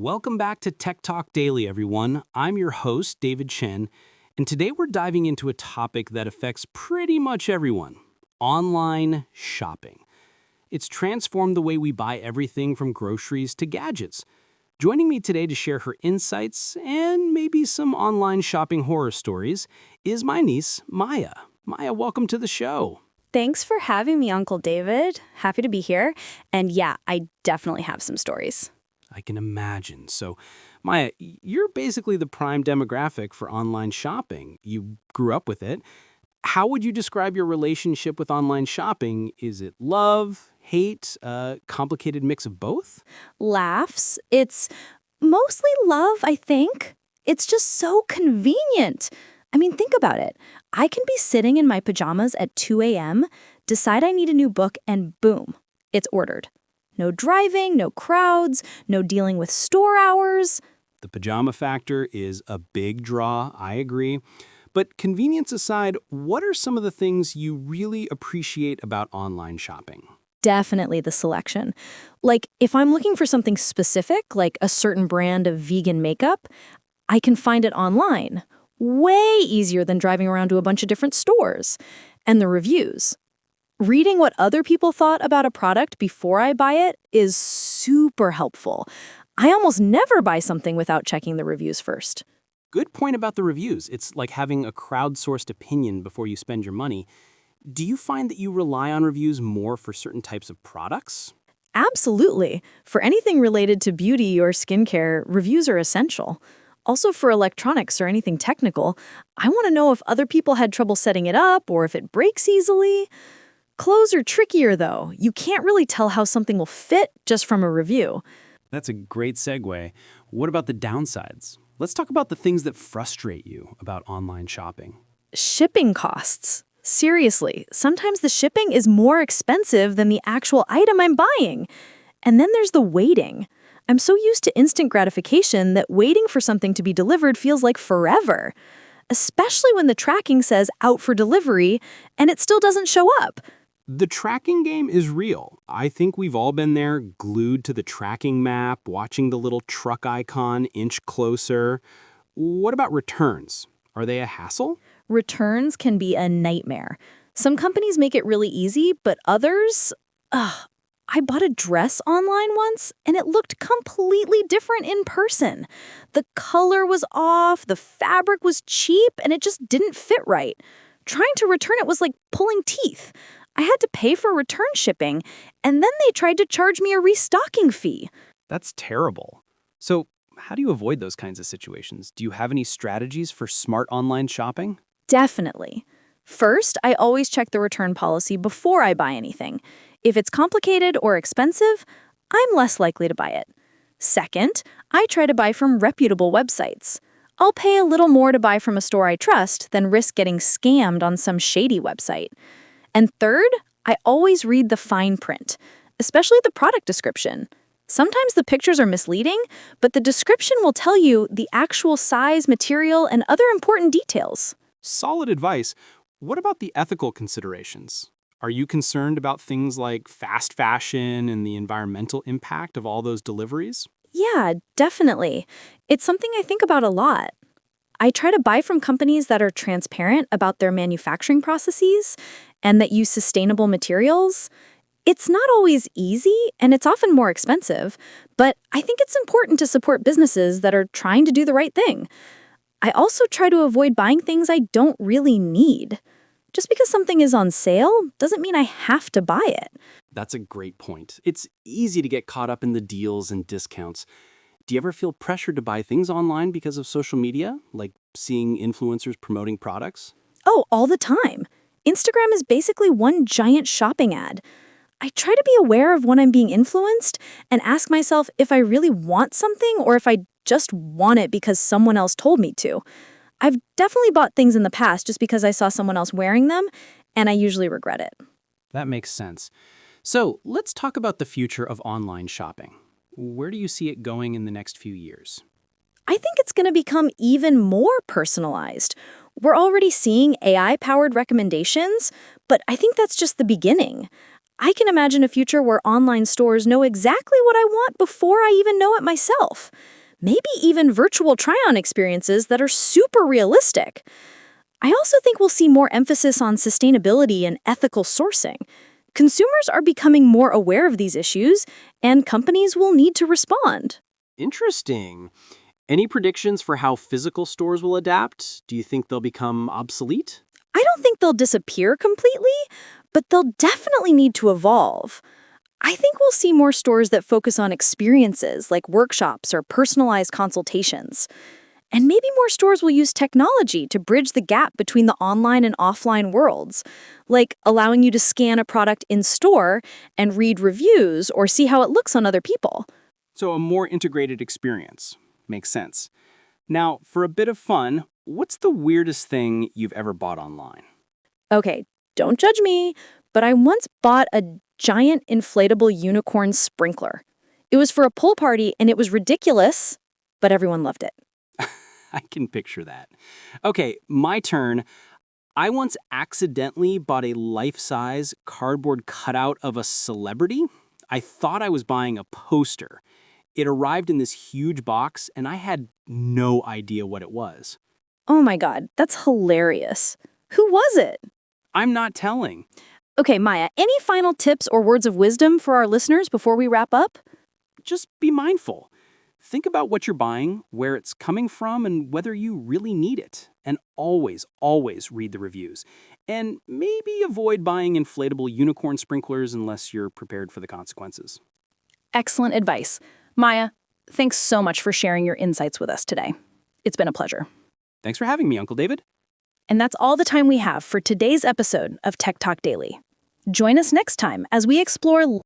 Welcome back to Tech Talk Daily, everyone. I'm your host, David Chen, and today we're diving into a topic that affects pretty much everyone: online shopping. It's transformed the way we buy everything from groceries to gadgets. Joining me today to share her insights and maybe some online shopping horror stories is my niece, Maya. Maya, welcome to the show. Thanks for having me, Uncle David. Happy to be here. And yeah, I definitely have some stories. I can imagine. So, Maya, you're basically the prime demographic for online shopping. You grew up with it. How would you describe your relationship with online shopping? Is it love, hate, a complicated mix of both? Laughs. It's mostly love, I think. It's just so convenient. I mean, think about it. I can be sitting in my pajamas at 2 a.m., decide I need a new book, and boom, it's ordered. No driving, no crowds, no dealing with store hours. The pajama factor is a big draw, I agree. But convenience aside, what are some of the things you really appreciate about online shopping? Definitely the selection. Like, if I'm looking for something specific, like a certain brand of vegan makeup, I can find it online. Way easier than driving around to a bunch of different stores. And the reviews. Reading what other people thought about a product before I buy it is super helpful. I almost never buy something without checking the reviews first. Good point about the reviews. It's like having a crowdsourced opinion before you spend your money. Do you find that you rely on reviews more for certain types of products? Absolutely. For anything related to beauty or skincare, reviews are essential. Also for electronics or anything technical, I want to know if other people had trouble setting it up or if it breaks easily. Clothes are trickier, though. You can't really tell how something will fit just from a review. That's a great segue. What about the downsides? Let's talk about the things that frustrate you about online shopping. Shipping costs. Seriously, sometimes the shipping is more expensive than the actual item I'm buying. And then there's the waiting. I'm so used to instant gratification that waiting for something to be delivered feels like forever. Especially when the tracking says out for delivery and it still doesn't show up. The tracking game is real. I think we've all been there, glued to the tracking map, watching the little truck icon inch closer. What about returns? Are they a hassle? Returns can be a nightmare. Some companies make it really easy, but others... I bought a dress online once, and it looked completely different in person. The color was off, the fabric was cheap, and it just didn't fit right. Trying to return it was like pulling teeth. I had to pay for return shipping, and then they tried to charge me a restocking fee. That's terrible. So, how do you avoid those kinds of situations? Do you have any strategies for smart online shopping? Definitely. First, I always check the return policy before I buy anything. If it's complicated or expensive, I'm less likely to buy it. Second, I try to buy from reputable websites. I'll pay a little more to buy from a store I trust than risk getting scammed on some shady website. And third, I always read the fine print, especially the product description. Sometimes the pictures are misleading, but the description will tell you the actual size, material, and other important details. Solid advice. What about the ethical considerations? Are you concerned about things like fast fashion and the environmental impact of all those deliveries? Yeah, definitely. It's something I think about a lot. I try to buy from companies that are transparent about their manufacturing processes and that use sustainable materials. It's not always easy, and it's often more expensive, but I think it's important to support businesses that are trying to do the right thing. I also try to avoid buying things I don't really need. Just because something is on sale doesn't mean I have to buy it. That's a great point. It's easy to get caught up in the deals and discounts. Do you ever feel pressured to buy things online because of social media, like seeing influencers promoting products? Oh, all the time. Instagram is basically one giant shopping ad. I try to be aware of when I'm being influenced and ask myself if I really want something or if I just want it because someone else told me to. I've definitely bought things in the past just because I saw someone else wearing them, and I usually regret it. That makes sense. So let's talk about the future of online shopping. Where do you see it going in the next few years? I think it's going to become even more personalized. We're already seeing AI-powered recommendations, but I think that's just the beginning. I can imagine a future where online stores know exactly what I want before I even know it myself. Maybe even virtual try-on experiences that are super realistic. I also think we'll see more emphasis on sustainability and ethical sourcing. Consumers are becoming more aware of these issues, and companies will need to respond. Interesting. Any predictions for how physical stores will adapt? Do you think they'll become obsolete? I don't think they'll disappear completely, but they'll definitely need to evolve. I think we'll see more stores that focus on experiences like workshops or personalized consultations. And maybe more stores will use technology to bridge the gap between the online and offline worlds, like allowing you to scan a product in store and read reviews or see how it looks on other people. So a more integrated experience. Makes sense. Now, for a bit of fun, what's the weirdest thing you've ever bought online? Okay, don't judge me, but I once bought a giant inflatable unicorn sprinkler. It was for a pool party and it was ridiculous, but everyone loved it. I can picture that. Okay, my turn. I once accidentally bought a life-size cardboard cutout of a celebrity. I thought I was buying a poster. It arrived in this huge box, and I had no idea what it was. Oh my God, that's hilarious. Who was it? I'm not telling. Okay, Maya, any final tips or words of wisdom for our listeners before we wrap up? Just be mindful. Think about what you're buying, where it's coming from, and whether you really need it. And always, always read the reviews. And maybe avoid buying inflatable unicorn sprinklers unless you're prepared for the consequences. Excellent advice. Maya, thanks so much for sharing your insights with us today. It's been a pleasure. Thanks for having me, Uncle David. And that's all the time we have for today's episode of Tech Talk Daily. Join us next time as we explore